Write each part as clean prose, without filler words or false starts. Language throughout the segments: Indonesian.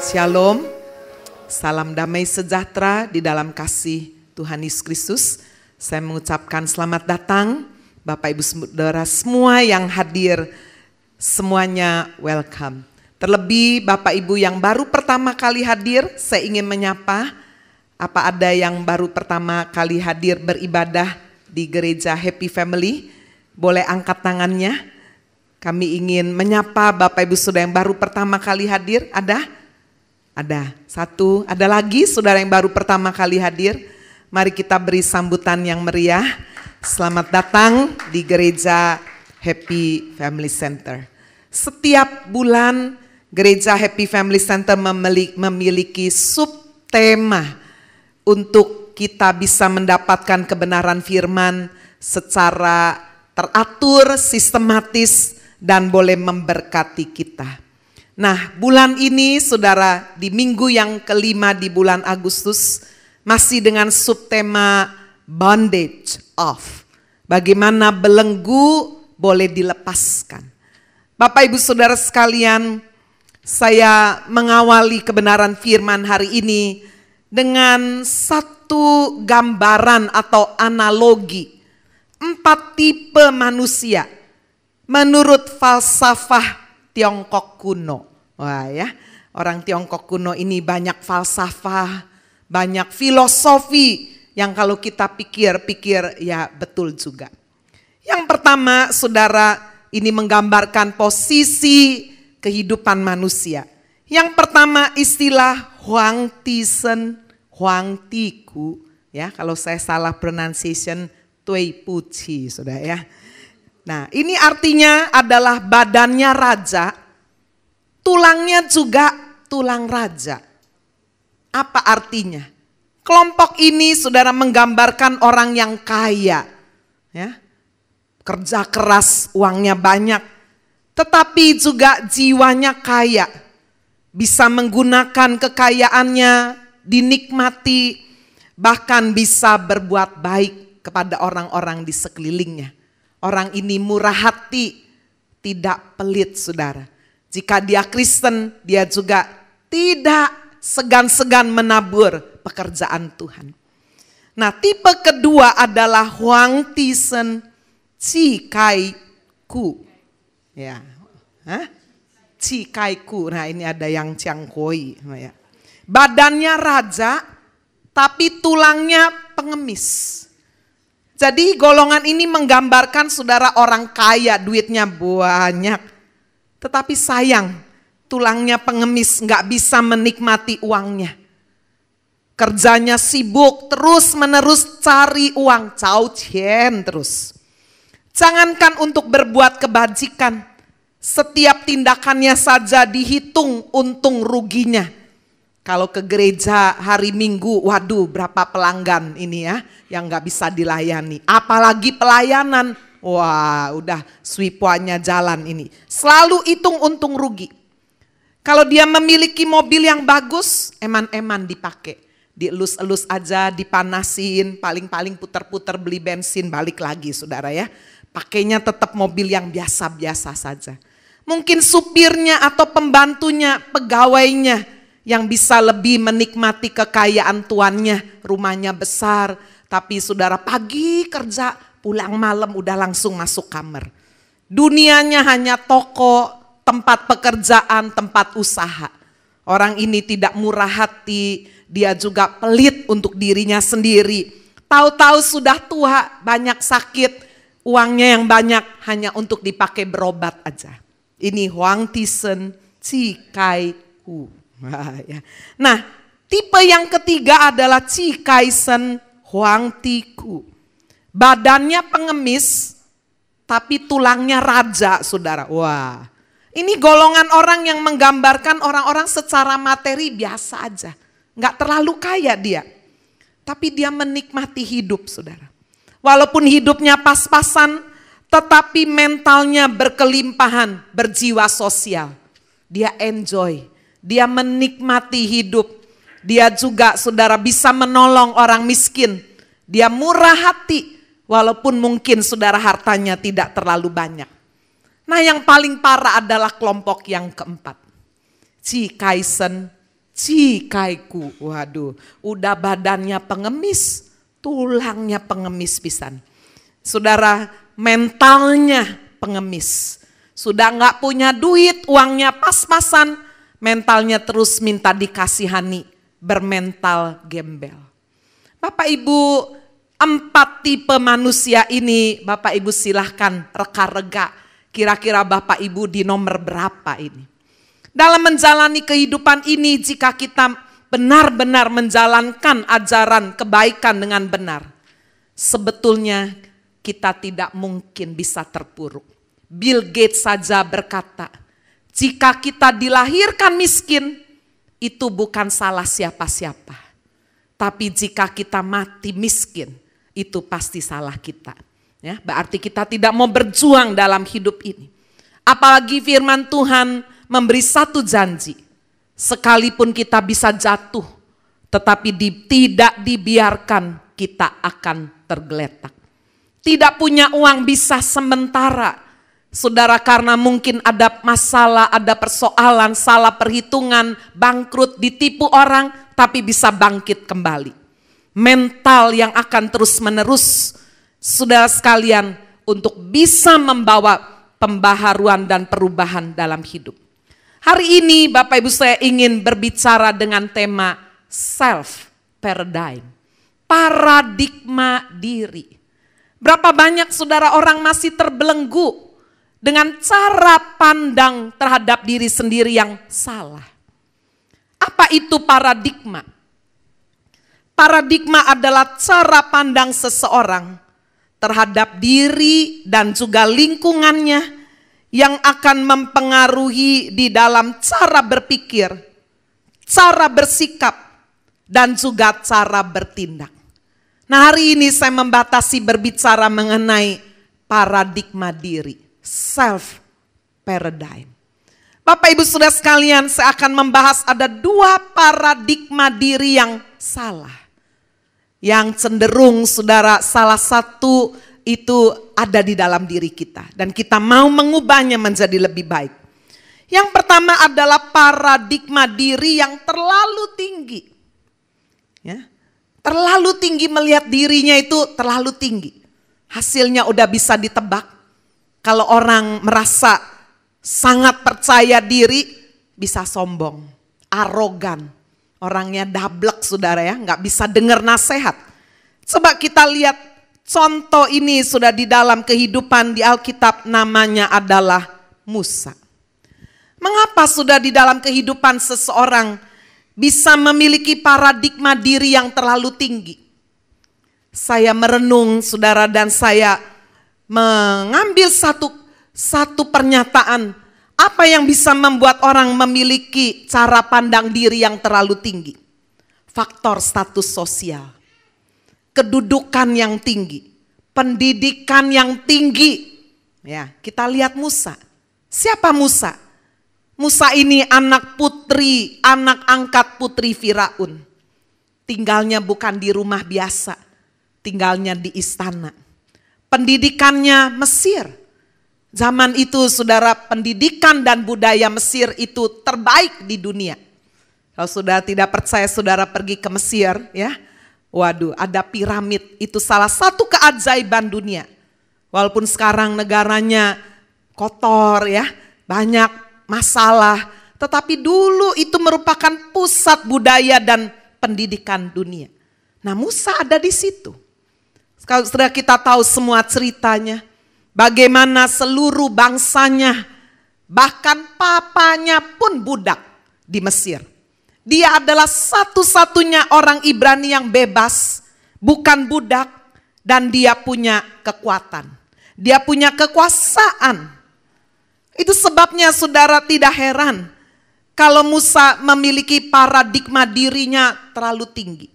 Shalom, salam damai sejahtera di dalam kasih Tuhan Yesus Kristus. Saya mengucapkan selamat datang Bapak Ibu Saudara semua yang hadir, semuanya welcome. Terlebih Bapak Ibu yang baru pertama kali hadir, saya ingin menyapa. Apa ada yang baru pertama kali hadir beribadah di gereja Happy Family? Boleh angkat tangannya. Kami ingin menyapa Bapak Ibu Saudara yang baru pertama kali hadir. Ada? Ada. Satu. Ada lagi saudara yang baru pertama kali hadir. Mari kita beri sambutan yang meriah. Selamat datang di gereja Happy Family Center. Setiap bulan gereja Happy Family Center memiliki subtema untuk kita bisa mendapatkan kebenaran firman secara teratur, sistematis, dan boleh memberkati kita. Nah, bulan ini saudara, di minggu yang kelima di bulan Agustus, masih dengan subtema bondage of. Bagaimana belenggu boleh dilepaskan. Bapak Ibu Saudara sekalian, saya mengawali kebenaran firman hari ini dengan satu gambaran atau analogi. 4 tipe manusia menurut falsafah Tiongkok kuno. Wah ya, orang Tiongkok kuno ini banyak falsafah, banyak filosofi yang kalau kita pikir-pikir ya betul juga. Yang pertama saudara, ini menggambarkan posisi kehidupan manusia. Yang pertama istilah Huang Tisen, Huang Tiku. Ya, kalau saya salah pronunciation, Tui Puci saudara ya. Nah, ini artinya adalah badannya raja, tulangnya juga tulang raja. Apa artinya? Kelompok ini saudara menggambarkan orang yang kaya, ya, kerja keras, uangnya banyak, tetapi juga jiwanya kaya, bisa menggunakan kekayaannya, dinikmati, bahkan bisa berbuat baik kepada orang-orang di sekelilingnya. Orang ini murah hati, tidak pelit saudara. Jika dia Kristen, dia juga tidak segan-segan menabur pekerjaan Tuhan. Nah, tipe kedua adalah Huang Tisen Chi Kai Ku. Ya, Chi Kai Ku. Nah, ini ada yang Chiang Koi. Ya. Badannya raja, tapi tulangnya pengemis. Jadi golongan ini menggambarkan saudara orang kaya, duitnya banyak. Tetapi sayang, tulangnya pengemis, gak bisa menikmati uangnya. Kerjanya sibuk, terus menerus cari uang, cao qian terus. Jangankan untuk berbuat kebajikan, setiap tindakannya saja dihitung untung ruginya. Kalau ke gereja hari Minggu, waduh berapa pelanggan ini ya yang gak bisa dilayani. Apalagi pelayanan, wah udah swipuannya jalan ini. Selalu hitung untung rugi. Kalau dia memiliki mobil yang bagus, eman-eman dipakai. Dielus-elus aja, dipanasin, paling-paling puter-puter beli bensin, balik lagi saudara ya. Pakainya tetap mobil yang biasa-biasa saja. Mungkin supirnya atau pembantunya, pegawainya, yang bisa lebih menikmati kekayaan tuannya, rumahnya besar, tapi saudara pagi kerja, pulang malam udah langsung masuk kamar. Dunianya hanya toko, tempat pekerjaan, tempat usaha. Orang ini tidak murah hati, dia juga pelit untuk dirinya sendiri. Tahu-tahu sudah tua, banyak sakit, uangnya yang banyak hanya untuk dipakai berobat aja. Ini Huang Tisen Chi Kai Ku. Nah, tipe yang ketiga adalah Chi Kaisen Huang Tiku. Badannya pengemis, tapi tulangnya raja, saudara. Wah, ini golongan orang yang menggambarkan orang-orang secara materi biasa aja. Nggak terlalu kaya dia, tapi dia menikmati hidup, saudara. Walaupun hidupnya pas-pasan, tetapi mentalnya berkelimpahan, berjiwa sosial. Dia enjoy. Dia menikmati hidup. Dia juga saudara bisa menolong orang miskin. Dia murah hati walaupun mungkin saudara hartanya tidak terlalu banyak. Nah yang paling parah adalah kelompok yang keempat. Chi Kaisen Cikaiku, waduh, udah badannya pengemis, tulangnya pengemis pisan. Saudara, mentalnya pengemis. Sudah nggak punya duit, uangnya pas-pasan, mentalnya terus minta dikasihani, bermental gembel. Bapak Ibu, 4 tipe manusia ini, Bapak Ibu silahkan reka-reka. Kira-kira Bapak Ibu di nomor berapa ini? Dalam menjalani kehidupan ini, jika kita benar-benar menjalankan ajaran kebaikan dengan benar, sebetulnya kita tidak mungkin bisa terpuruk. Bill Gates saja berkata, jika kita dilahirkan miskin, itu bukan salah siapa-siapa. Tapi jika kita mati miskin, itu pasti salah kita. Ya, berarti kita tidak mau berjuang dalam hidup ini. Apalagi firman Tuhan memberi satu janji, sekalipun kita bisa jatuh, tetapi tidak dibiarkan kita akan tergeletak. Tidak punya uang bisa sementara, saudara, karena mungkin ada masalah, ada persoalan, salah perhitungan, bangkrut, ditipu orang, tapi bisa bangkit kembali. Mental yang akan terus menerus, saudara sekalian, untuk bisa membawa pembaharuan dan perubahan dalam hidup. Hari ini Bapak Ibu saya ingin berbicara dengan tema self paradigm, paradigma diri. Berapa banyak saudara orang masih terbelenggu dengan cara pandang terhadap diri sendiri yang salah. Apa itu paradigma? Paradigma adalah cara pandang seseorang terhadap diri dan juga lingkungannya yang akan mempengaruhi di dalam cara berpikir, cara bersikap, dan juga cara bertindak. Nah, hari ini saya membatasi berbicara mengenai paradigma diri, self paradigm. Bapak Ibu Saudara sekalian, saya akan membahas ada 2 paradigma diri yang salah. Yang cenderung saudara salah satu itu ada di dalam diri kita. Dan kita mau mengubahnya menjadi lebih baik. Yang pertama adalah paradigma diri yang terlalu tinggi. Ya, terlalu tinggi, melihat dirinya itu terlalu tinggi. Hasilnya udah bisa ditebak. Kalau orang merasa sangat percaya diri, bisa sombong, arogan. Orangnya dablek saudara ya, gak bisa dengar nasihat. Coba kita lihat contoh ini sudah di dalam kehidupan di Alkitab, namanya adalah Musa. Mengapa sudah di dalam kehidupan seseorang bisa memiliki paradigma diri yang terlalu tinggi? Saya merenung saudara dan saya mengambil satu pernyataan. Apa yang bisa membuat orang memiliki cara pandang diri yang terlalu tinggi? Faktor status sosial. Kedudukan yang tinggi, pendidikan yang tinggi. Ya, kita lihat Musa. Siapa Musa? Musa ini anak putri, anak angkat putri Firaun. Tinggalnya bukan di rumah biasa, tinggalnya di istana. Pendidikannya Mesir. Zaman itu saudara, pendidikan dan budaya Mesir itu terbaik di dunia. Kalau sudah tidak percaya saudara pergi ke Mesir ya. Waduh, ada piramid, itu salah satu keajaiban dunia. Walaupun sekarang negaranya kotor ya, banyak masalah. Tetapi dulu itu merupakan pusat budaya dan pendidikan dunia. Nah, Musa ada di situ. Kalau sudah kita tahu semua ceritanya. Bagaimana seluruh bangsanya, bahkan papanya pun budak di Mesir. Dia adalah satu-satunya orang Ibrani yang bebas, bukan budak, dan dia punya kekuatan. Dia punya kekuasaan. Itu sebabnya saudara tidak heran kalau Musa memiliki paradigma dirinya terlalu tinggi.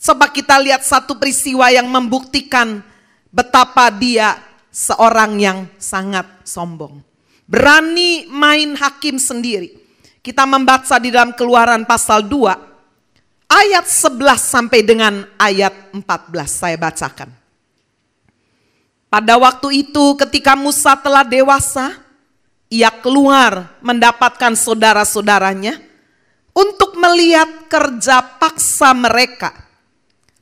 Coba kita lihat satu peristiwa yang membuktikan betapa dia seorang yang sangat sombong. Berani main hakim sendiri. Kita membaca di dalam Keluaran pasal 2 ayat 11 sampai dengan ayat 14 saya bacakan. Pada waktu itu ketika Musa telah dewasa, ia keluar mendapatkan saudara-saudaranya. untuk melihat kerja paksa mereka.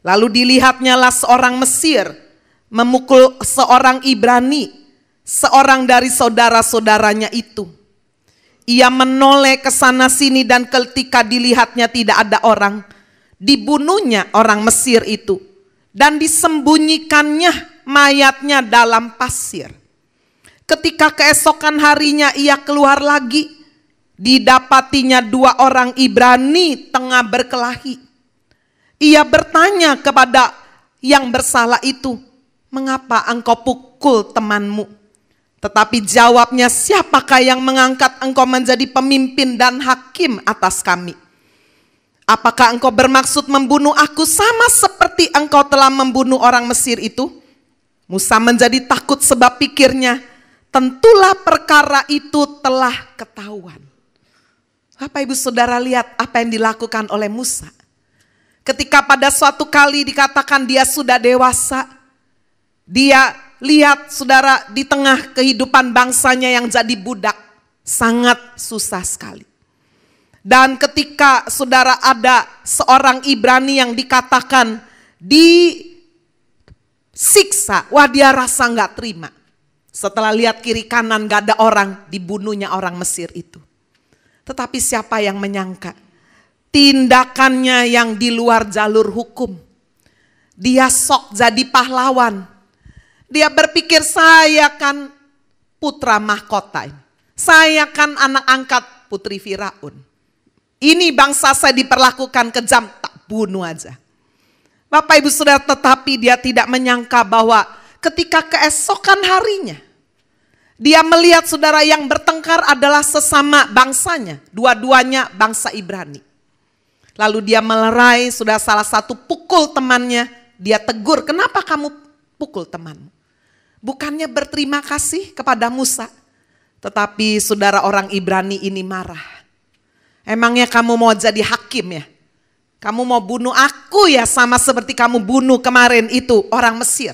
Lalu dilihatnyalah seorang Mesir memukul seorang Ibrani, seorang dari saudara-saudaranya itu. Ia menoleh ke sana sini dan ketika dilihatnya tidak ada orang, dibunuhnya orang Mesir itu dan disembunyikannya mayatnya dalam pasir. Ketika keesokan harinya ia keluar lagi, didapatinya 2 orang Ibrani tengah berkelahi. Ia bertanya kepada yang bersalah itu, "Mengapa engkau pukul temanmu?" Tetapi jawabnya, "Siapakah yang mengangkat engkau menjadi pemimpin dan hakim atas kami? Apakah engkau bermaksud membunuh aku sama seperti engkau telah membunuh orang Mesir itu?" Musa menjadi takut sebab pikirnya, tentulah perkara itu telah ketahuan. Bapak Ibu Saudara, lihat apa yang dilakukan oleh Musa. Ketika pada suatu kali dikatakan dia sudah dewasa, dia lihat saudara di tengah kehidupan bangsanya yang jadi budak, sangat susah sekali. Dan ketika saudara ada seorang Ibrani yang dikatakan disiksa, wah dia rasa gak terima. Setelah lihat kiri kanan gak ada orang, dibunuhnya orang Mesir itu. Tetapi siapa yang menyangka tindakannya yang di luar jalur hukum. Dia sok jadi pahlawan. Dia berpikir, saya kan putra mahkota, saya kan anak angkat putri Firaun. Ini bangsa saya diperlakukan kejam, tak bunuh aja. Bapak Ibu Saudara, tetapi dia tidak menyangka bahwa ketika keesokan harinya, dia melihat saudara yang bertengkar adalah sesama bangsanya, dua-duanya bangsa Ibrani. Lalu dia melerai, sudah salah satu pukul temannya, dia tegur, "Kenapa kamu pukul temanmu?" Bukannya berterima kasih kepada Musa, tetapi saudara orang Ibrani ini marah. "Emangnya kamu mau jadi hakim ya? Kamu mau bunuh aku ya sama seperti kamu bunuh kemarin itu orang Mesir?"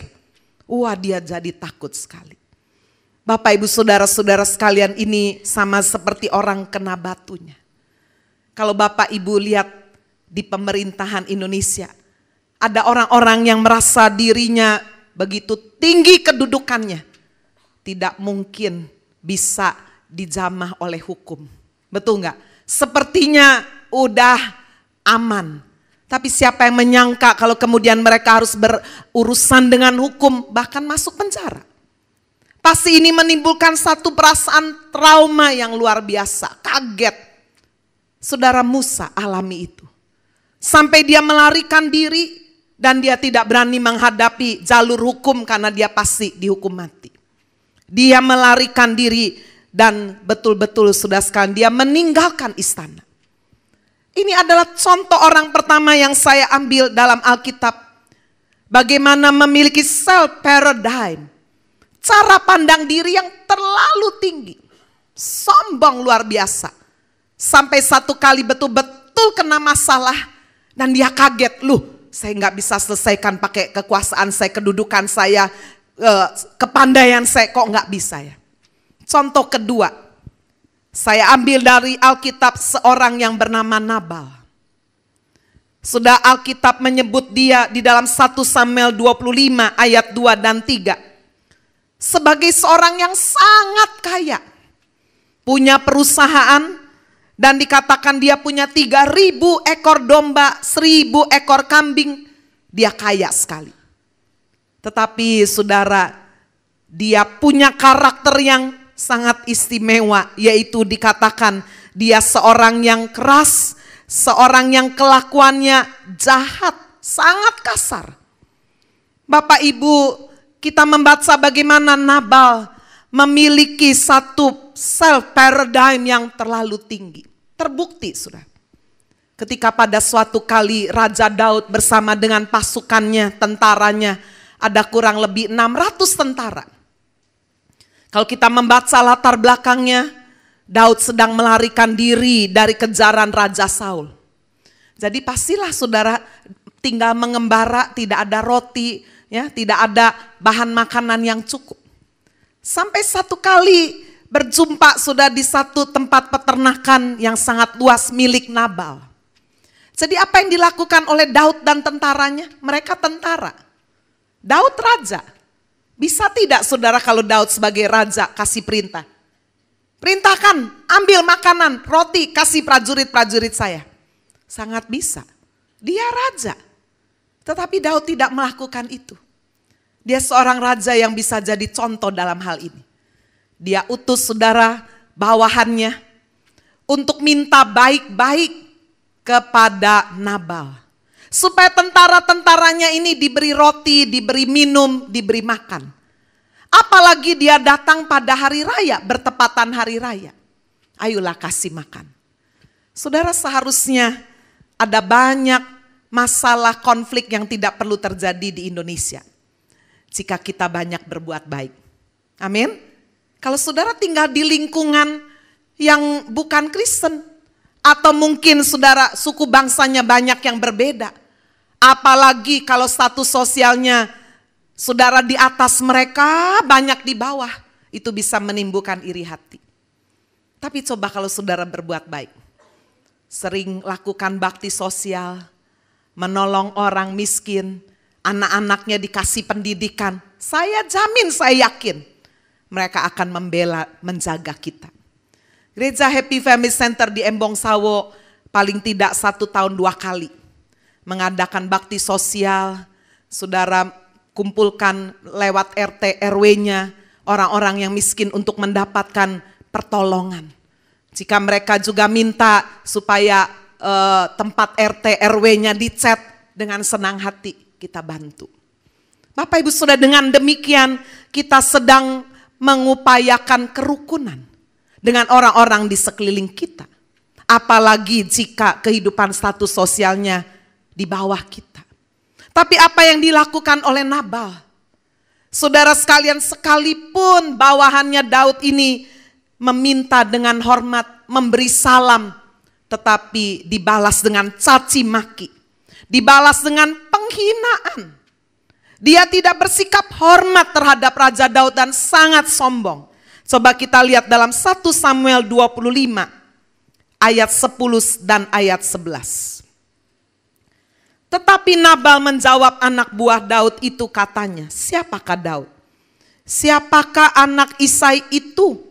Wah, dia jadi takut sekali. Bapak Ibu Saudara-saudara sekalian, ini sama seperti orang kena batunya. Kalau Bapak Ibu lihat di pemerintahan Indonesia, ada orang-orang yang merasa dirinya begitu tinggi kedudukannya, tidak mungkin bisa dijamah oleh hukum. Betul nggak? Sepertinya udah aman. Tapi siapa yang menyangka kalau kemudian mereka harus berurusan dengan hukum, bahkan masuk penjara. Pasti ini menimbulkan satu perasaan trauma yang luar biasa, kaget. Saudara Musa alami itu. Sampai dia melarikan diri dan dia tidak berani menghadapi jalur hukum karena dia pasti dihukum mati. Dia melarikan diri dan betul-betul sudah sekalian dia meninggalkan istana. Ini adalah contoh orang pertama yang saya ambil dalam Alkitab. Bagaimana memiliki self paradigm. Cara pandang diri yang terlalu tinggi. Sombong luar biasa. Sampai satu kali betul-betul kena masalah. Dan dia kaget, saya gak bisa selesaikan pakai kekuasaan saya, kedudukan saya, kepandaian saya, kok gak bisa ya. Contoh kedua, saya ambil dari Alkitab seorang yang bernama Nabal. Sudah Alkitab menyebut dia di dalam 1 Samuel 25 ayat 2 dan 3. Sebagai seorang yang sangat kaya. Punya perusahaan dan dikatakan dia punya 3.000 ekor domba, 1.000 ekor kambing. Dia kaya sekali. Tetapi saudara, dia punya karakter yang sangat istimewa, yaitu dikatakan dia seorang yang keras, seorang yang kelakuannya jahat, sangat kasar. Bapak Ibu, kita membaca bagaimana Nabal memiliki satu self paradigm yang terlalu tinggi. Terbukti sudah. Ketika pada suatu kali Raja Daud bersama dengan pasukannya, tentaranya, ada kurang lebih 600 tentara. Kalau kita membaca latar belakangnya, Daud sedang melarikan diri dari kejaran Raja Saul. Jadi pastilah saudara tinggal mengembara, tidak ada roti, ya, tidak ada bahan makanan yang cukup. Sampai satu kali berjumpa sudah di satu tempat peternakan yang sangat luas milik Nabal. Jadi apa yang dilakukan oleh Daud dan tentaranya? Mereka tentara. Daud raja. Bisa tidak saudara kalau Daud sebagai raja kasih perintah? Perintahkan, ambil makanan, roti, kasih prajurit-prajurit saya. Sangat bisa. Dia raja. Tetapi Daud tidak melakukan itu. Dia seorang raja yang bisa jadi contoh dalam hal ini. Dia utus saudara bawahannya untuk minta baik-baik kepada Nabal. Supaya tentara-tentaranya ini diberi roti, diberi minum, diberi makan. Apalagi dia datang pada hari raya, bertepatan hari raya. Ayolah kasih makan. Saudara, seharusnya ada banyak masalah konflik yang tidak perlu terjadi di Indonesia jika kita banyak berbuat baik. Amin. Kalau saudara tinggal di lingkungan yang bukan Kristen, atau mungkin saudara suku bangsanya banyak yang berbeda, apalagi kalau status sosialnya saudara di atas mereka, banyak di bawah, itu bisa menimbulkan iri hati. Tapi coba kalau saudara berbuat baik, sering lakukan bakti sosial, menolong orang miskin, anak-anaknya dikasih pendidikan, saya jamin, saya yakin mereka akan membela, menjaga kita. Gereja Happy Family Center di Embong Sawo paling tidak 1 tahun 2 kali mengadakan bakti sosial. Saudara kumpulkan lewat RT RW-nya orang-orang yang miskin untuk mendapatkan pertolongan. Jika mereka juga minta supaya tempat RT RW-nya dicat, dengan senang hati kita bantu. Bapak Ibu Saudara, dengan demikian kita sedang mengupayakan kerukunan dengan orang-orang di sekeliling kita. Apalagi jika kehidupan status sosialnya di bawah kita. Tapi apa yang dilakukan oleh Nabal? Saudara sekalian, sekalipun bawahannya Daud ini meminta dengan hormat, memberi salam, tetapi dibalas dengan caci maki, dibalas dengan penghinaan. Dia tidak bersikap hormat terhadap Raja Daud dan sangat sombong. Coba kita lihat dalam 1 Samuel 25 ayat 10 dan ayat 11. Tetapi Nabal menjawab anak buah Daud itu, katanya, siapakah Daud? Siapakah anak Isai itu?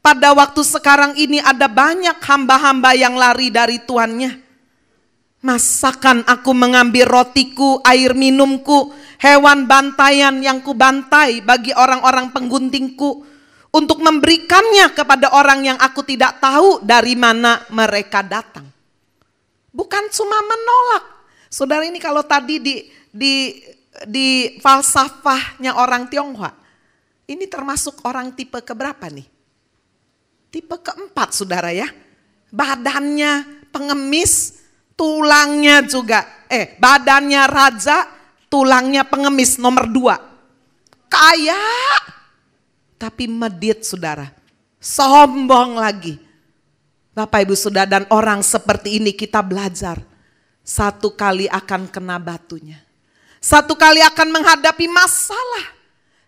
Pada waktu sekarang ini ada banyak hamba-hamba yang lari dari tuannya. Masakan aku mengambil rotiku, air minumku, hewan bantaian yang kubantai bagi orang-orang pengguntingku, untuk memberikannya kepada orang yang aku tidak tahu dari mana mereka datang. Bukan cuma menolak. Saudara, ini kalau tadi di falsafahnya orang Tionghoa, ini termasuk orang tipe keberapa nih? Tipe keempat, saudara ya. Badannya pengemis, tulangnya juga, badannya raja, tulangnya pengemis, nomor 2. Kaya, tapi medit saudara, sombong lagi. Bapak Ibu Saudara, dan orang seperti ini kita belajar. Satu kali akan kena batunya. Satu kali akan menghadapi masalah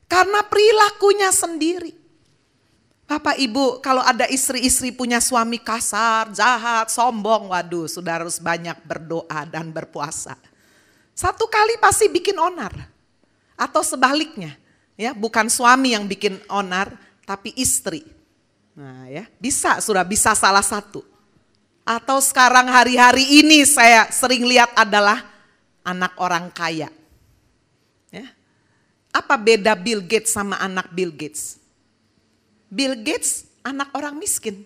karena perilakunya sendiri. Bapak Ibu, kalau ada istri-istri punya suami kasar, jahat, sombong, waduh, saudara harus banyak berdoa dan berpuasa. Satu kali pasti bikin onar. Atau sebaliknya, ya, bukan suami yang bikin onar, tapi istri. Nah, ya, bisa salah satu. Atau sekarang hari-hari ini saya sering lihat adalah anak orang kaya. Ya. Apa beda Bill Gates sama anak Bill Gates? Bill Gates anak orang miskin.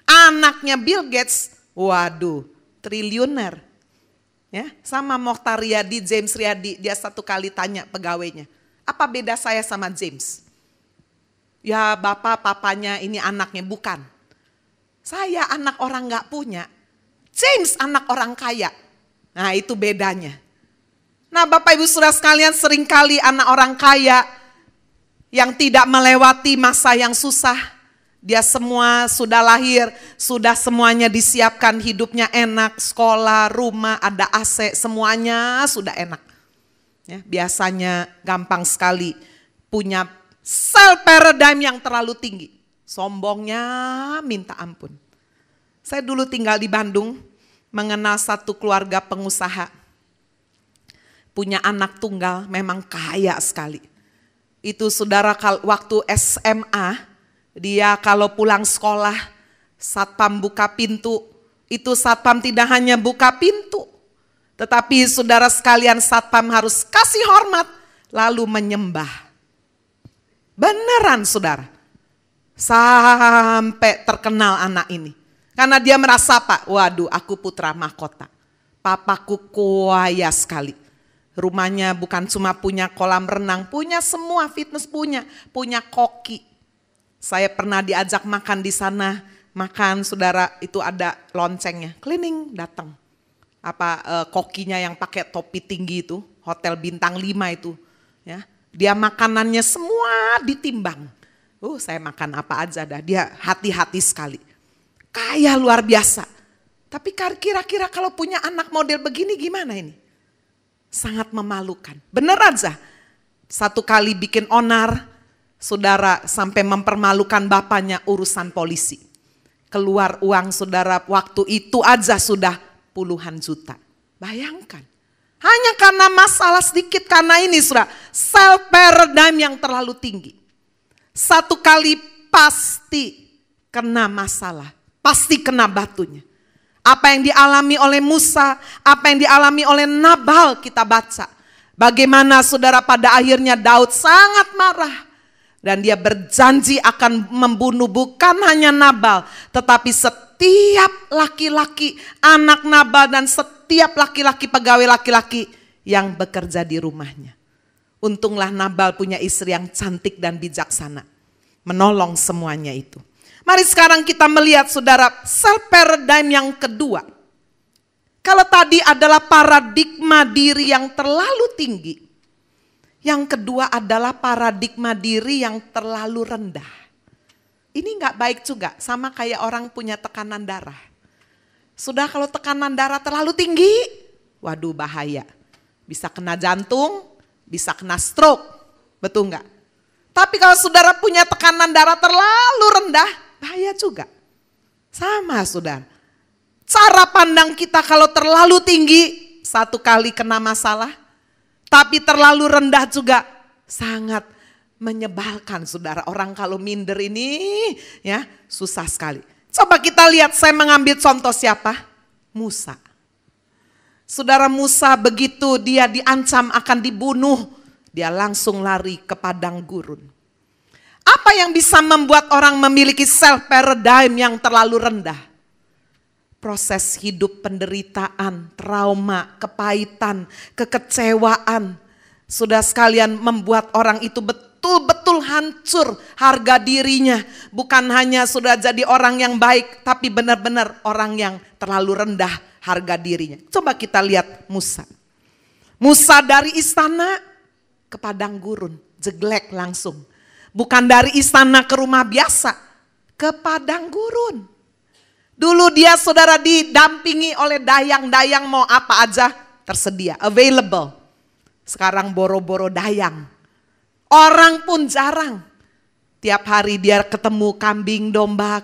Anaknya Bill Gates, waduh, triliuner. Ya, sama Mokhtar Riyadi, James Riyadi, dia satu kali tanya pegawainya, apa beda saya sama James? Ya papanya ini anaknya, bukan. Saya anak orang gak punya, James anak orang kaya. Nah itu bedanya. Nah Bapak Ibu Saudara sekalian, seringkali anak orang kaya yang tidak melewati masa yang susah. Dia semua sudah lahir, sudah semuanya disiapkan, hidupnya enak, sekolah, rumah, ada AC, semuanya sudah enak. Ya, biasanya gampang sekali punya self paradigm yang terlalu tinggi. Sombongnya minta ampun. Saya dulu tinggal di Bandung, mengenal satu keluarga pengusaha. Punya anak tunggal, memang kaya sekali. Itu saudara waktu SMA, dia kalau pulang sekolah, satpam buka pintu. Itu satpam tidak hanya buka pintu, tetapi saudara sekalian satpam harus kasih hormat, lalu menyembah. Beneran saudara. Sampai terkenal anak ini. Karena dia merasa apa? Waduh, aku putra mahkota. Papaku kaya sekali. Rumahnya bukan cuma punya kolam renang, punya semua, fitness punya koki. Saya pernah diajak makan di sana, makan saudara, itu ada loncengnya, cleaning datang. Kokinya yang pakai topi tinggi itu, hotel bintang 5 itu, ya. Dia makanannya semua ditimbang. Saya makan apa aja dah, dia hati-hati sekali. Kaya luar biasa. Tapi kira-kira kalau punya anak model begini gimana ini? Sangat memalukan. Bener aja. Satu kali bikin onar, saudara sampai mempermalukan bapaknya urusan polisi. Keluar uang saudara waktu itu aja sudah puluhan juta. Bayangkan. Hanya karena masalah sedikit, karena ini saudara, self paradigm yang terlalu tinggi. Satu kali pasti kena masalah, pasti kena batunya. Apa yang dialami oleh Musa, apa yang dialami oleh Nabal kita baca. Bagaimana saudara pada akhirnya Daud sangat marah. Dan dia berjanji akan membunuh bukan hanya Nabal, tetapi setiap laki-laki anak Nabal dan setiap laki-laki pegawai laki-laki yang bekerja di rumahnya. Untunglah Nabal punya istri yang cantik dan bijaksana. Menolong semuanya itu. Mari sekarang kita melihat saudara self paradigm yang kedua. Kalau tadi adalah paradigma diri yang terlalu tinggi. Yang kedua adalah paradigma diri yang terlalu rendah. Ini gak baik juga, sama kayak orang punya tekanan darah. Sudah kalau tekanan darah terlalu tinggi, waduh bahaya. Bisa kena jantung, bisa kena stroke, betul gak? Tapi kalau saudara punya tekanan darah terlalu rendah, bahaya juga. Sama saudara. Cara pandang kita kalau terlalu tinggi, satu kali kena masalah. Tapi terlalu rendah juga sangat menyebalkan saudara. Orang kalau minder ini ya susah sekali. Coba kita lihat, saya mengambil contoh siapa? Musa. Saudara Musa begitu dia diancam akan dibunuh, dia langsung lari ke padang gurun. Apa yang bisa membuat orang memiliki self paradigm yang terlalu rendah? Proses hidup penderitaan, trauma, kepahitan, kekecewaan. Sudah sekalian membuat orang itu betul-betul hancur harga dirinya. Bukan hanya sudah jadi orang yang baik, tapi benar-benar orang yang terlalu rendah harga dirinya. Coba kita lihat Musa. Musa dari istana ke padang gurun, jeglek langsung. Bukan dari istana ke rumah biasa, ke padang gurun. Dulu dia saudara didampingi oleh dayang-dayang, mau apa aja tersedia, available. Sekarang boro-boro dayang. Orang pun jarang. Tiap hari dia ketemu kambing domba,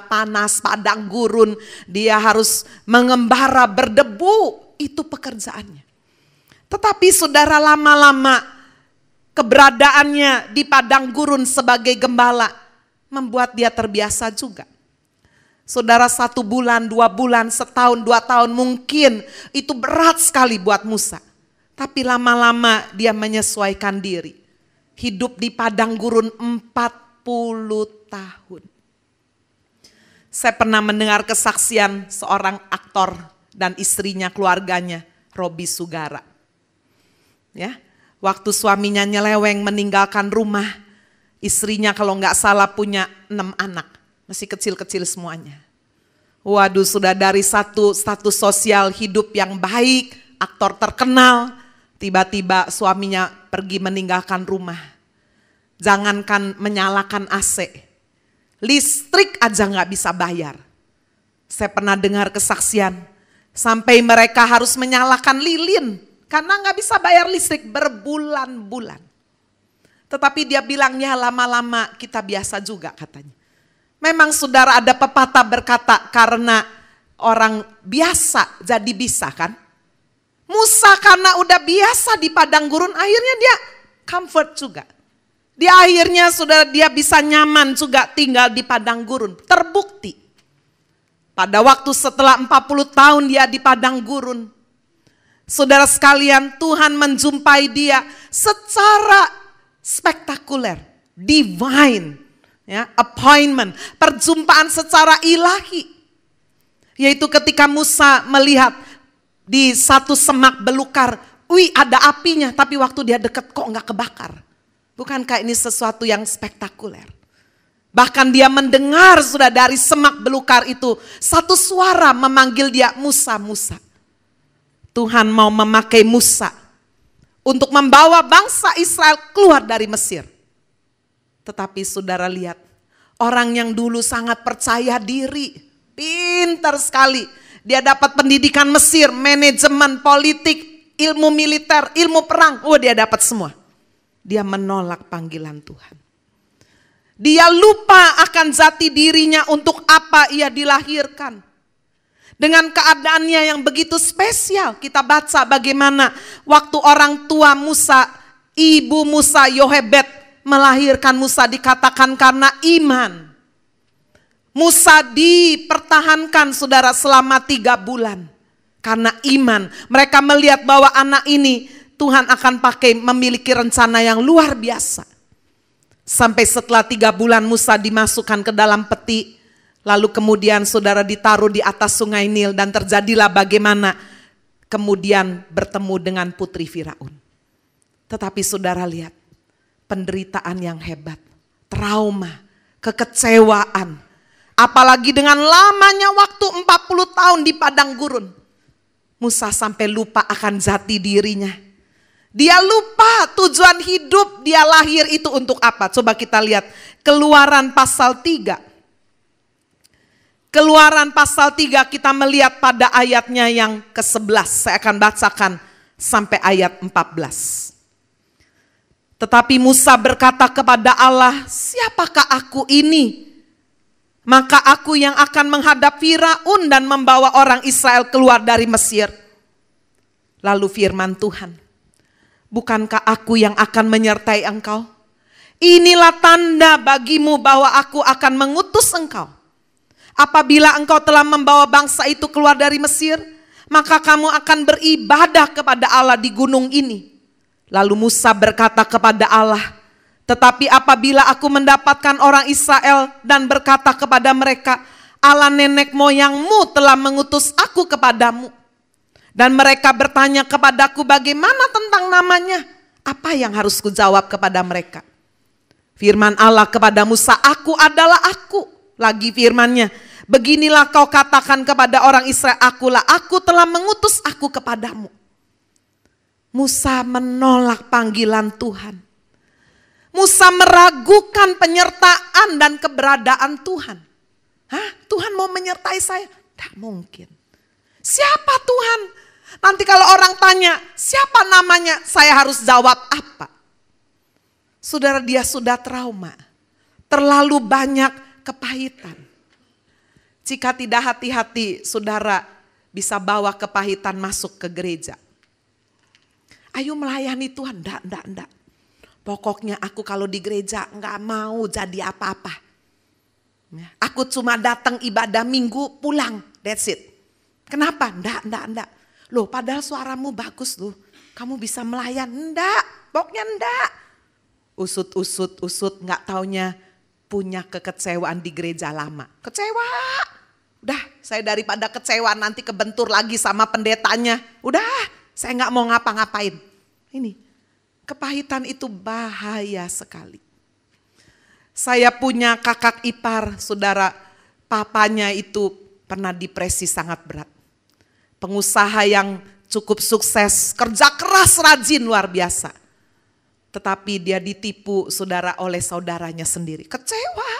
panas, padang gurun. Dia harus mengembara berdebu, itu pekerjaannya. Tetapi saudara lama-lama keberadaannya di padang gurun sebagai gembala membuat dia terbiasa juga. Saudara 1 bulan, 2 bulan, setahun, 2 tahun mungkin itu berat sekali buat Musa. Tapi lama-lama dia menyesuaikan diri. Hidup di padang gurun 40 tahun. Saya pernah mendengar kesaksian seorang aktor dan istrinya, keluarganya, Robby Sugara. Ya, waktu suaminya nyeleweng meninggalkan rumah, istrinya kalau nggak salah punya 6 anak. Masih kecil-kecil semuanya. Waduh, sudah dari satu status sosial hidup yang baik, aktor terkenal, tiba-tiba suaminya pergi meninggalkan rumah. Jangankan menyalakan AC, listrik aja nggak bisa bayar. Saya pernah dengar kesaksian, sampai mereka harus menyalakan lilin, karena nggak bisa bayar listrik berbulan-bulan. Tetapi dia bilangnya lama-lama kita biasa juga katanya. Memang saudara ada pepatah berkata karena orang biasa jadi bisa kan. Musa karena udah biasa di padang gurun akhirnya dia comfort juga. Di akhirnya saudara dia bisa nyaman juga tinggal di padang gurun. Terbukti pada waktu setelah 40 tahun dia di padang gurun. Saudara sekalian, Tuhan menjumpai dia secara spektakuler, divine, ya, appointment, perjumpaan secara ilahi. Yaitu ketika Musa melihat di satu semak belukar, wih ada apinya, tapi waktu dia dekat kok nggak kebakar. Bukankah ini sesuatu yang spektakuler? Bahkan dia mendengar sudah dari semak belukar itu, satu suara memanggil dia, Musa, Musa. Tuhan mau memakai Musa untuk membawa bangsa Israel keluar dari Mesir. Tetapi saudara lihat, orang yang dulu sangat percaya diri, pintar sekali. Dia dapat pendidikan Mesir, manajemen, politik, ilmu militer, ilmu perang. Dia dapat semua. Dia menolak panggilan Tuhan. Dia lupa akan jati dirinya untuk apa ia dilahirkan. Dengan keadaannya yang begitu spesial, kita baca bagaimana waktu orang tua Musa, ibu Musa Yohebed melahirkan Musa dikatakan karena iman. Musa dipertahankan saudara selama 3 bulan. Karena iman. Mereka melihat bahwa anak ini Tuhan akan pakai memiliki rencana yang luar biasa. Sampai setelah 3 bulan Musa dimasukkan ke dalam peti. Lalu kemudian saudara ditaruh di atas sungai Nil. Dan terjadilah bagaimana kemudian bertemu dengan putri Firaun. Tetapi saudara lihat penderitaan yang hebat. Trauma, kekecewaan. Apalagi dengan lamanya waktu 40 tahun di padang gurun. Musa sampai lupa akan jati dirinya. Dia lupa tujuan hidup dia lahir itu untuk apa. Coba kita lihat Keluaran pasal 3. Keluaran pasal 3 kita melihat pada ayatnya yang ke-11. Saya akan bacakan sampai ayat 14. Tetapi Musa berkata kepada Allah, siapakah aku ini? Maka aku yang akan menghadap Firaun dan membawa orang Israel keluar dari Mesir. Lalu firman Tuhan, bukankah aku yang akan menyertai engkau? Inilah tanda bagimu bahwa aku akan mengutus engkau. Apabila engkau telah membawa bangsa itu keluar dari Mesir, maka kamu akan beribadah kepada Allah di gunung ini. Lalu Musa berkata kepada Allah, tetapi apabila aku mendapatkan orang Israel dan berkata kepada mereka, Allah nenek moyangmu telah mengutus aku kepadamu. Dan mereka bertanya kepadaku bagaimana tentang namanya? Apa yang harus kujawab kepada mereka? Firman Allah kepada Musa, aku adalah aku. Lagi firmannya, beginilah kau katakan kepada orang Israel, akulah aku telah mengutus aku kepadamu. Musa menolak panggilan Tuhan. Musa meragukan penyertaan dan keberadaan Tuhan. Tuhan mau menyertai saya? Tidak mungkin. Siapa Tuhan? Nanti kalau orang tanya, siapa namanya? Saya harus jawab apa? Saudara, dia sudah trauma. Terlalu banyak kepahitan. Jika tidak hati-hati, saudara bisa bawa kepahitan masuk ke gereja. Ayo melayani Tuhan. Enggak. Pokoknya aku kalau di gereja nggak mau jadi apa-apa. Aku cuma datang ibadah minggu pulang, that's it. Kenapa? Enggak. Loh padahal suaramu bagus loh. Kamu bisa melayan. Enggak, pokoknya enggak. Usut, nggak taunya punya kekecewaan di gereja lama. Kecewa. Udah, saya daripada kecewa nanti kebentur lagi sama pendetanya. Udah, saya nggak mau ngapa-ngapain. Ini. Kepahitan itu bahaya sekali. Saya punya kakak ipar, saudara, papanya itu pernah depresi sangat berat. Pengusaha yang cukup sukses, kerja keras, rajin, luar biasa. Tetapi dia ditipu, saudara, oleh saudaranya sendiri. Kecewa.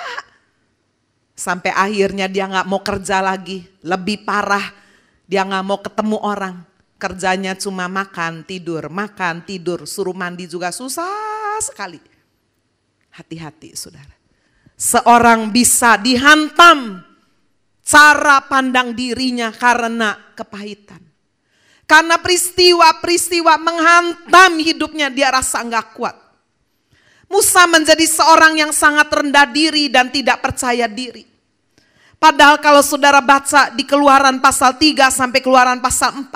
Sampai akhirnya dia gak mau kerja lagi, lebih parah, dia gak mau ketemu orang. Kerjanya cuma makan, tidur, suruh mandi juga susah sekali. Hati-hati saudara. Seorang bisa dihantam cara pandang dirinya karena kepahitan. Karena peristiwa-peristiwa menghantam hidupnya, dia rasa enggak kuat. Musa menjadi seorang yang sangat rendah diri dan tidak percaya diri. Padahal kalau saudara baca di Keluaran pasal 3 sampai Keluaran pasal 4.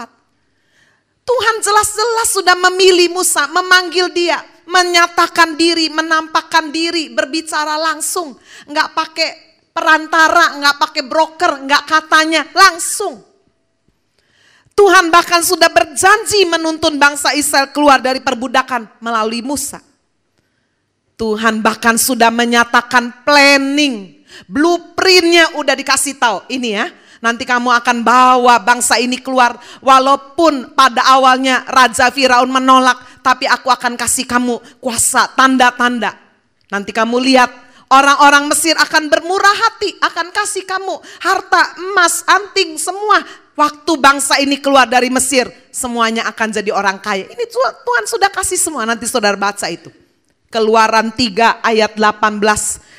Tuhan jelas-jelas sudah memilih Musa, memanggil dia, menyatakan diri, menampakkan diri, berbicara langsung. Enggak pakai perantara, enggak pakai broker, enggak katanya, langsung. Tuhan bahkan sudah berjanji menuntun bangsa Israel keluar dari perbudakan melalui Musa. Tuhan bahkan sudah menyatakan planning, blueprintnya udah dikasih tahu. Ini ya, nanti kamu akan bawa bangsa ini keluar. Walaupun pada awalnya Raja Firaun menolak, tapi aku akan kasih kamu kuasa, tanda-tanda. Nanti kamu lihat orang-orang Mesir akan bermurah hati, akan kasih kamu harta, emas, anting, semua. Waktu bangsa ini keluar dari Mesir, semuanya akan jadi orang kaya. Ini Tuhan sudah kasih semua, nanti saudara baca itu. Keluaran 3 ayat 18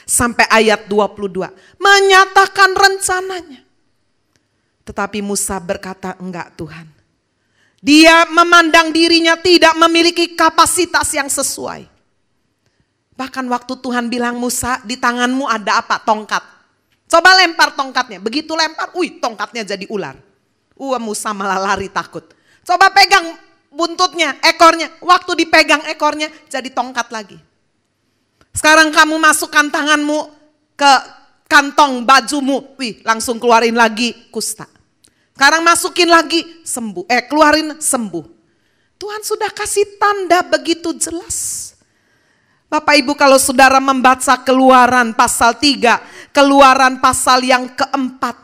sampai ayat 22. Menyatakan rencananya. Tetapi Musa berkata, enggak Tuhan. Dia memandang dirinya tidak memiliki kapasitas yang sesuai. Bahkan waktu Tuhan bilang, Musa, di tanganmu ada apa? Tongkat. Coba lempar tongkatnya. Begitu lempar, tongkatnya jadi ular. Musa malah lari takut. Coba pegang buntutnya, ekornya. Waktu dipegang ekornya, jadi tongkat lagi. Sekarang kamu masukkan tanganmu ke kantong bajumu. Langsung keluarin lagi kusta. Sekarang masukin lagi, sembuh. Keluarin, sembuh. Tuhan sudah kasih tanda begitu jelas. Bapak Ibu, kalau saudara membaca Keluaran pasal 3, Keluaran pasal yang keempat,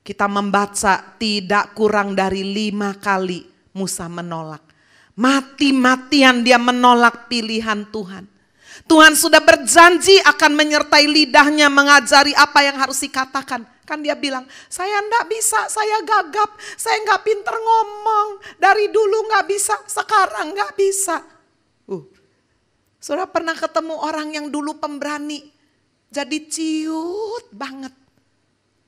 kita membaca tidak kurang dari 5 kali Musa menolak. Mati-matian dia menolak pilihan Tuhan. Tuhan sudah berjanji akan menyertai lidahnya, mengajari apa yang harus dikatakan. Kan dia bilang, saya enggak bisa, saya gagap, saya enggak pinter ngomong. Dari dulu enggak bisa, sekarang enggak bisa. Saudara pernah ketemu orang yang dulu pemberani, jadi ciut banget.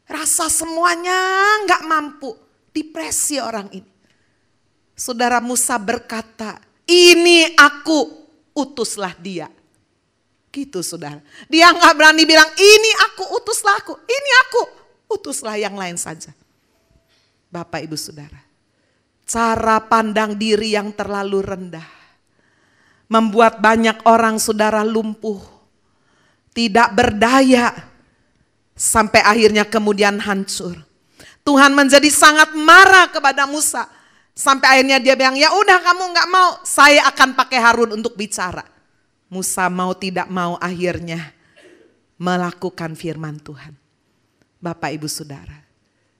Rasa semuanya enggak mampu, depresi orang ini. Saudara Musa berkata, ini aku, utuslah dia. Gitu saudara. Dia enggak berani bilang, ini aku, utuslah aku. Ini aku, utuslah yang lain saja. Bapak Ibu Saudara, cara pandang diri yang terlalu rendah membuat banyak orang saudara lumpuh, tidak berdaya, sampai akhirnya kemudian hancur. Tuhan menjadi sangat marah kepada Musa, sampai akhirnya dia bilang, ya udah kamu nggak mau, saya akan pakai Harun untuk bicara. Musa mau tidak mau akhirnya melakukan firman Tuhan. Bapak Ibu Saudara,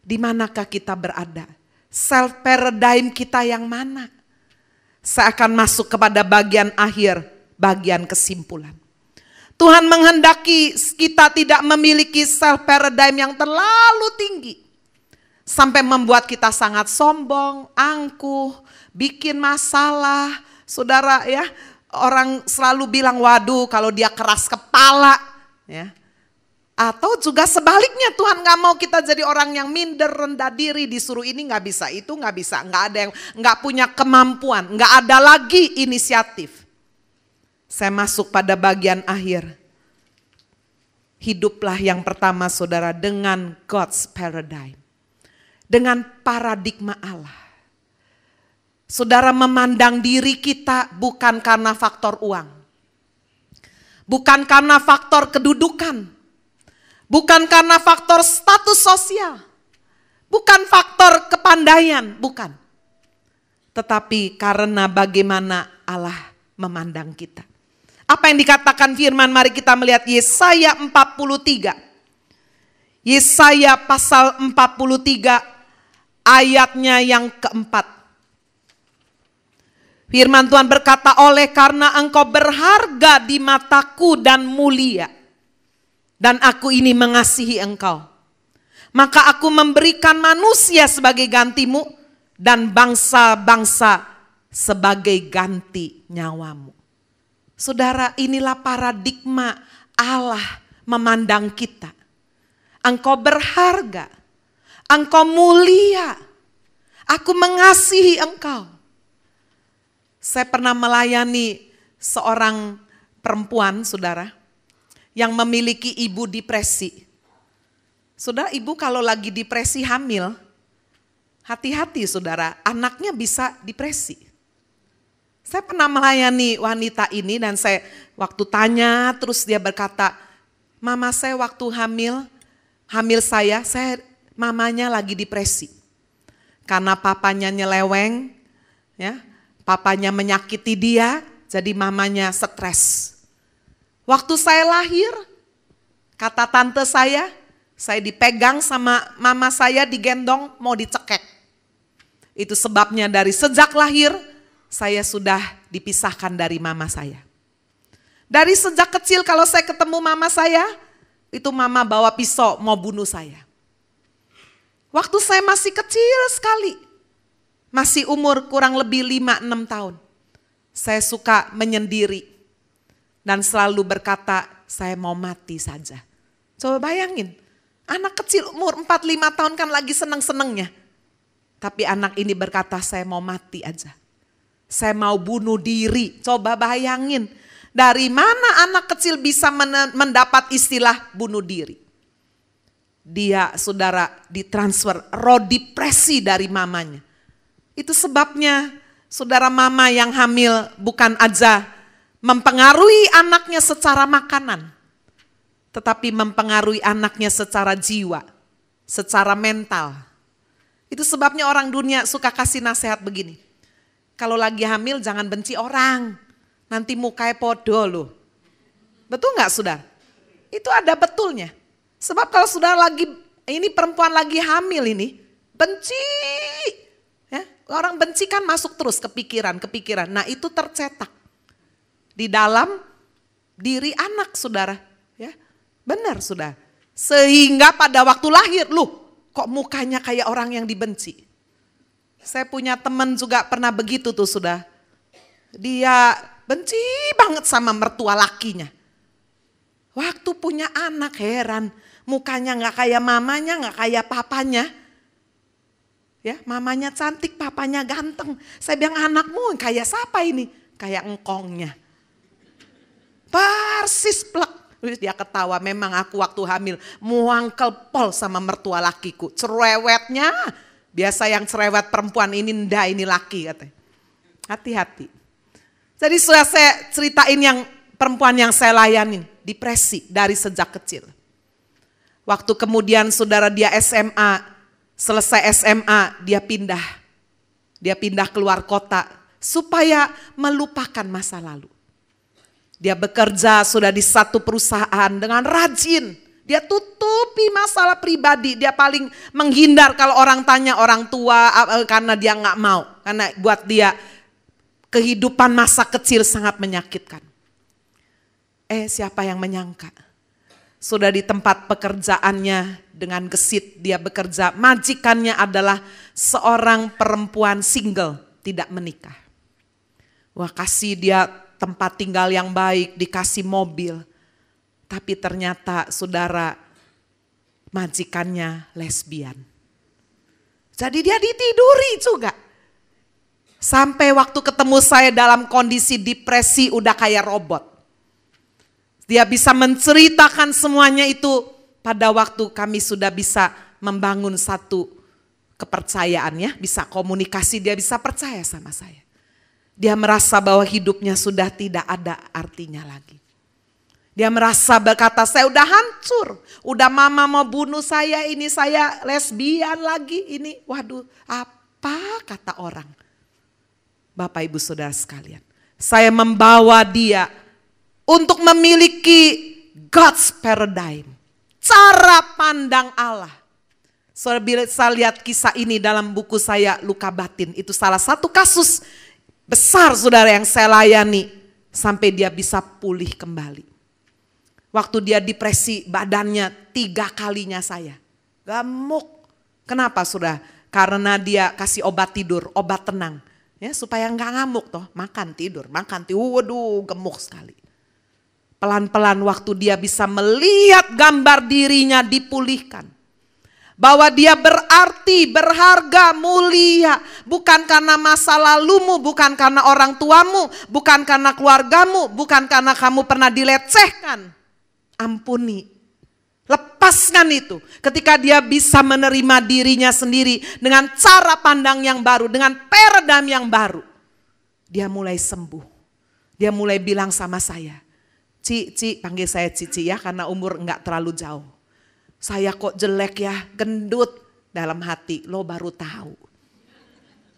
di manakah kita berada? Self paradigm kita yang mana? Saya akan masuk kepada bagian akhir, bagian kesimpulan. Tuhan menghendaki kita tidak memiliki self paradigm yang terlalu tinggi. Sampai membuat kita sangat sombong, angkuh, bikin masalah. Saudara ya, orang selalu bilang, waduh kalau dia keras kepala. Ya. Atau juga sebaliknya, Tuhan gak mau kita jadi orang yang minder, rendah diri, disuruh ini gak bisa, itu gak bisa. Gak ada yang gak punya kemampuan, gak ada lagi inisiatif. Saya masuk pada bagian akhir. Hiduplah yang pertama saudara dengan God's paradigm. Dengan paradigma Allah. Saudara memandang diri kita bukan karena faktor uang. Bukan karena faktor kedudukan. Bukan karena faktor status sosial. Bukan faktor kepandaian, bukan. Tetapi karena bagaimana Allah memandang kita. Apa yang dikatakan firman, mari kita melihat Yesaya 43. Yesaya pasal 43 ayatnya yang keempat. Firman Tuhan berkata, oleh karena engkau berharga di mataku dan mulia, dan aku ini mengasihi engkau, maka aku memberikan manusia sebagai gantimu dan bangsa-bangsa sebagai ganti nyawamu. Saudara, inilah paradigma Allah memandang kita. Engkau berharga, engkau mulia, aku mengasihi engkau. Saya pernah melayani seorang perempuan, saudara, yang memiliki ibu depresi. Saudara, ibu kalau lagi depresi hamil, hati-hati saudara, anaknya bisa depresi. Saya pernah melayani wanita ini dan saya waktu tanya terus dia berkata, mama saya waktu hamil saya mamanya lagi depresi. Karena papanya nyeleweng, ya, papanya menyakiti dia, jadi mamanya stres. Waktu saya lahir, kata tante saya dipegang sama mama saya, digendong mau dicekek. Itu sebabnya dari sejak lahir, saya sudah dipisahkan dari mama saya. Dari sejak kecil kalau saya ketemu mama saya, itu mama bawa pisau mau bunuh saya. Waktu saya masih kecil sekali, masih umur kurang lebih 5-6 tahun. Saya suka menyendiri dan selalu berkata, saya mau mati saja. Coba bayangin, anak kecil umur 4-5 tahun kan lagi seneng-senengnya. Tapi anak ini berkata, saya mau mati aja. Saya mau bunuh diri. Coba bayangin, dari mana anak kecil bisa mendapat istilah bunuh diri? Dia, saudara, ditransfer roh depresi dari mamanya. Itu sebabnya, saudara, mama yang hamil bukan aja mempengaruhi anaknya secara makanan, tetapi mempengaruhi anaknya secara jiwa, secara mental. Itu sebabnya orang dunia suka kasih nasihat begini. Kalau lagi hamil jangan benci orang, nanti mukanya podo loh. Betul gak saudara? Itu ada betulnya. Sebab kalau saudara lagi, ini perempuan lagi hamil ini, benci. Ya, orang benci kan masuk terus ke pikiran. Nah itu tercetak di dalam diri anak saudara. Ya, benar saudara. Sehingga pada waktu lahir, kok mukanya kayak orang yang dibenci. Saya punya teman juga pernah begitu tuh sudah. Dia benci banget sama mertua lakinya. Waktu punya anak heran, mukanya gak kayak mamanya, gak kayak papanya. Ya, mamanya cantik, papanya ganteng. Saya bilang, anakmu kayak siapa ini? Kayak engkongnya. Persis plek. Dia ketawa, memang aku waktu hamil muangkel pol sama mertua lakiku. Cerewetnya, biasa yang cerewet perempuan ini ndak, ini laki katanya. Hati-hati. Jadi sudah saya ceritain yang perempuan yang saya layanin, depresi dari sejak kecil. Waktu kemudian saudara dia SMA, selesai SMA dia pindah keluar kota supaya melupakan masa lalu. Dia bekerja sudah di satu perusahaan dengan rajin. Dia tutupi masalah pribadi. Dia paling menghindar kalau orang tanya orang tua karena dia gak mau. Karena buat dia kehidupan masa kecil sangat menyakitkan. Siapa yang menyangka? Sudah di tempat pekerjaannya dengan gesit dia bekerja. Majikannya adalah seorang perempuan single, tidak menikah. Wah, kasih dia tempat tinggal yang baik, dikasih mobil. Tapi ternyata saudara, majikannya lesbian. Jadi dia ditiduri juga. Sampai waktu ketemu saya dalam kondisi depresi udah kayak robot. Dia bisa menceritakan semuanya itu pada waktu kami sudah bisa membangun satu kepercayaan ya. Bisa komunikasi, dia bisa percaya sama saya. Dia merasa bahwa hidupnya sudah tidak ada artinya lagi. Dia merasa berkata, saya udah hancur. Udah mama mau bunuh saya, ini saya lesbian lagi. Ini waduh, apa kata orang. Bapak ibu saudara sekalian. Saya membawa dia untuk memiliki God's paradigm. Cara pandang Allah. Saya lihat kisah ini dalam buku saya Luka Batin. Itu salah satu kasus besar saudara yang saya layani sampai dia bisa pulih kembali. Waktu dia depresi badannya 3 kalinya saya. Gemuk. Kenapa saudara? Karena dia kasih obat tidur, obat tenang. Ya, supaya nggak ngamuk toh, makan tidur, waduh gemuk sekali. Pelan-pelan waktu dia bisa melihat gambar dirinya dipulihkan. Bahwa dia berarti, berharga, mulia. Bukan karena masa lalumu, bukan karena orang tuamu, bukan karena keluargamu, bukan karena kamu pernah dilecehkan. Ampuni. Lepaskan itu. Ketika dia bisa menerima dirinya sendiri dengan cara pandang yang baru, dengan paradigm yang baru. Dia mulai sembuh. Dia mulai bilang sama saya, Ci, panggil saya Cici ya karena umur enggak terlalu jauh. Saya kok jelek ya, gendut. Dalam hati, lo baru tahu.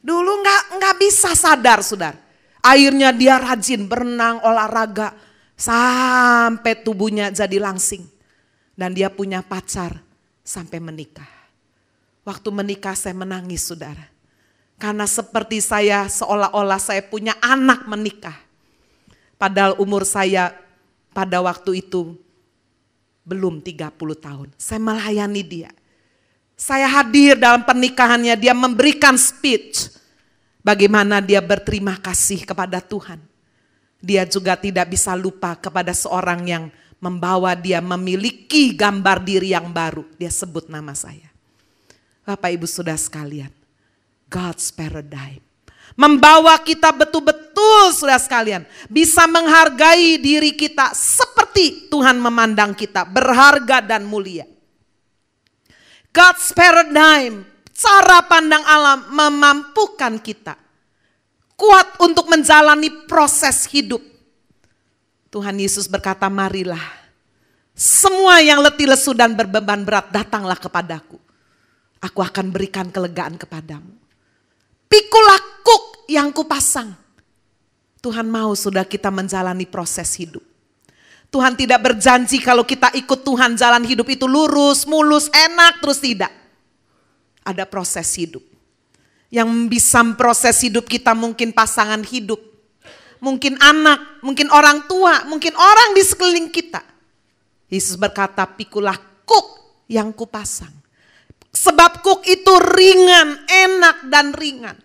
Dulu enggak bisa sadar, saudara. Akhirnya dia rajin berenang, olahraga. Sampai tubuhnya jadi langsing. Dan dia punya pacar sampai menikah. Waktu menikah saya menangis, saudara. Karena seperti saya, seolah-olah saya punya anak menikah. Padahal umur saya pada waktu itu belum 30 tahun. Saya melayani dia. Saya hadir dalam pernikahannya, dia memberikan speech. Bagaimana dia berterima kasih kepada Tuhan. Dia juga tidak bisa lupa kepada seorang yang membawa dia memiliki gambar diri yang baru. Dia sebut nama saya. Bapak Ibu Saudara sekalian, God's paradigm. Membawa kita betul-betul saudara sekalian. Bisa menghargai diri kita seperti Tuhan memandang kita. Berharga dan mulia. God's paradigm. Cara pandang Allah memampukan kita. Kuat untuk menjalani proses hidup. Tuhan Yesus berkata, marilah. Semua yang letih lesu dan berbeban berat datanglah kepadaku. Aku akan berikan kelegaan kepadamu. Pikulah kuk yang kupasang. Tuhan mau sudah kita menjalani proses hidup. Tuhan tidak berjanji kalau kita ikut Tuhan jalan hidup itu lurus, mulus, enak, terus tidak. Ada proses hidup. Yang bisa proses hidup kita mungkin pasangan hidup. Mungkin anak, mungkin orang tua, mungkin orang di sekeliling kita. Yesus berkata, pikulah kuk yang kupasang. Sebab kuk itu ringan, enak dan ringan.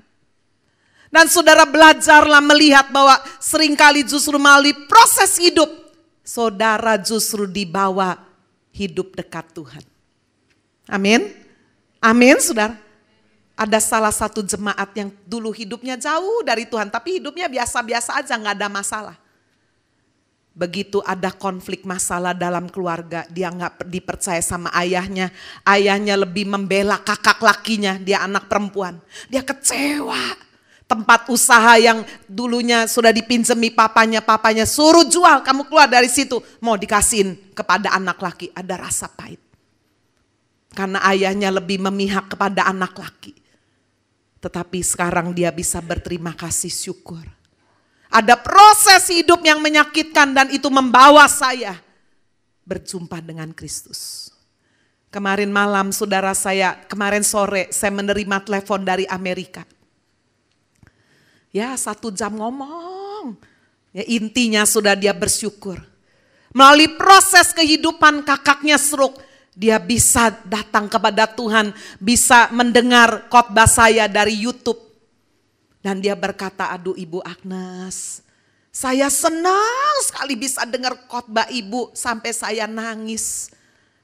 Dan saudara belajarlah melihat bahwa seringkali justru melalui proses hidup, saudara justru dibawa hidup dekat Tuhan. Amin. Amin saudara. Ada salah satu jemaat yang dulu hidupnya jauh dari Tuhan, tapi hidupnya biasa-biasa aja, gak ada masalah. Begitu ada konflik masalah dalam keluarga, dia gak dipercaya sama ayahnya. Ayahnya lebih membela kakak lakinya, dia anak perempuan. Dia kecewa. Tempat usaha yang dulunya sudah dipinjemi papanya suruh jual, kamu keluar dari situ. Mau dikasihin kepada anak laki, ada rasa pahit. Karena ayahnya lebih memihak kepada anak laki. Tetapi sekarang dia bisa berterima kasih syukur. Ada proses hidup yang menyakitkan dan itu membawa saya berjumpa dengan Kristus. Kemarin malam saudara saya, kemarin sore saya menerima telepon dari Amerika. Ya 1 jam ngomong. Ya intinya sudah dia bersyukur. Melalui proses kehidupan kakaknya stroke. Dia bisa datang kepada Tuhan, bisa mendengar khotbah saya dari YouTube. Dan dia berkata, aduh Ibu Agnes, saya senang sekali bisa dengar khotbah Ibu sampai saya nangis.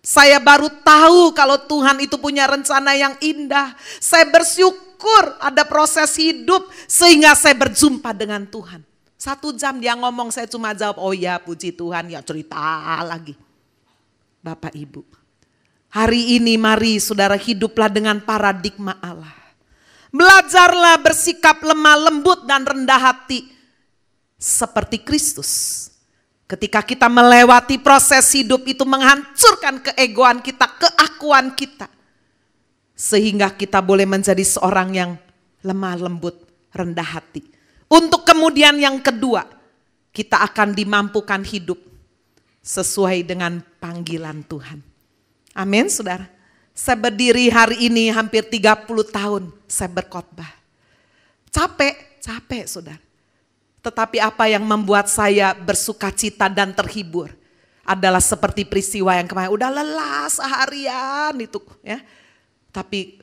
Saya baru tahu kalau Tuhan itu punya rencana yang indah. Saya bersyukur ada proses hidup sehingga saya berjumpa dengan Tuhan. 1 jam dia ngomong, saya cuma jawab, oh ya puji Tuhan, ya cerita lagi. Bapak Ibu. Hari ini mari saudara hiduplah dengan paradigma Allah. Belajarlah bersikap lemah lembut dan rendah hati seperti Kristus. Ketika kita melewati proses hidup itu menghancurkan keegoan kita, keakuan kita. Sehingga kita boleh menjadi seorang yang lemah lembut, rendah hati. Untuk kemudian yang kedua, kita akan dimampukan hidup sesuai dengan panggilan Tuhan. Amin saudara. Saya berdiri hari ini hampir 30 tahun saya berkhotbah. Capek saudara. Tetapi apa yang membuat saya bersuka cita dan terhibur adalah seperti peristiwa yang kemarin. Udah lelah seharian itu ya. Tapi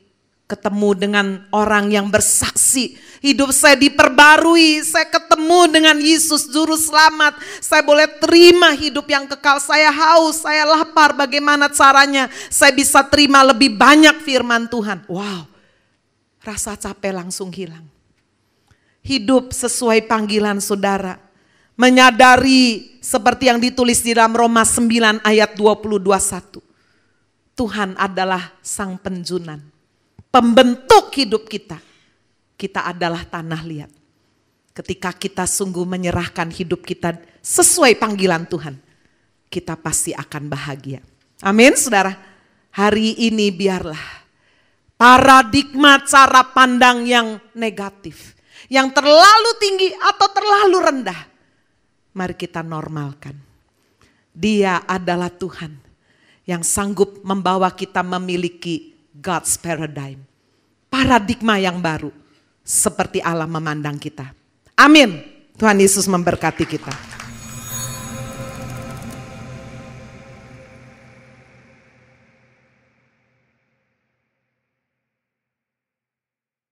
ketemu dengan orang yang bersaksi. Hidup saya diperbarui, saya ketemu dengan Yesus Juru Selamat. Saya boleh terima hidup yang kekal. Saya haus, saya lapar, bagaimana caranya saya bisa terima lebih banyak firman Tuhan. Wow, rasa capek langsung hilang. Hidup sesuai panggilan saudara. Menyadari seperti yang ditulis di dalam Roma 9 ayat 20-21. Tuhan adalah sang penjunan, pembentuk hidup kita. Kita adalah tanah liat. Ketika kita sungguh menyerahkan hidup kita sesuai panggilan Tuhan, kita pasti akan bahagia. Amin saudara. Hari ini biarlah paradigma cara pandang yang negatif, yang terlalu tinggi atau terlalu rendah, mari kita normalkan. Dia adalah Tuhan yang sanggup membawa kita memiliki God's paradigm. Paradigma yang baru. Seperti Allah memandang kita. Amin. Tuhan Yesus memberkati kita.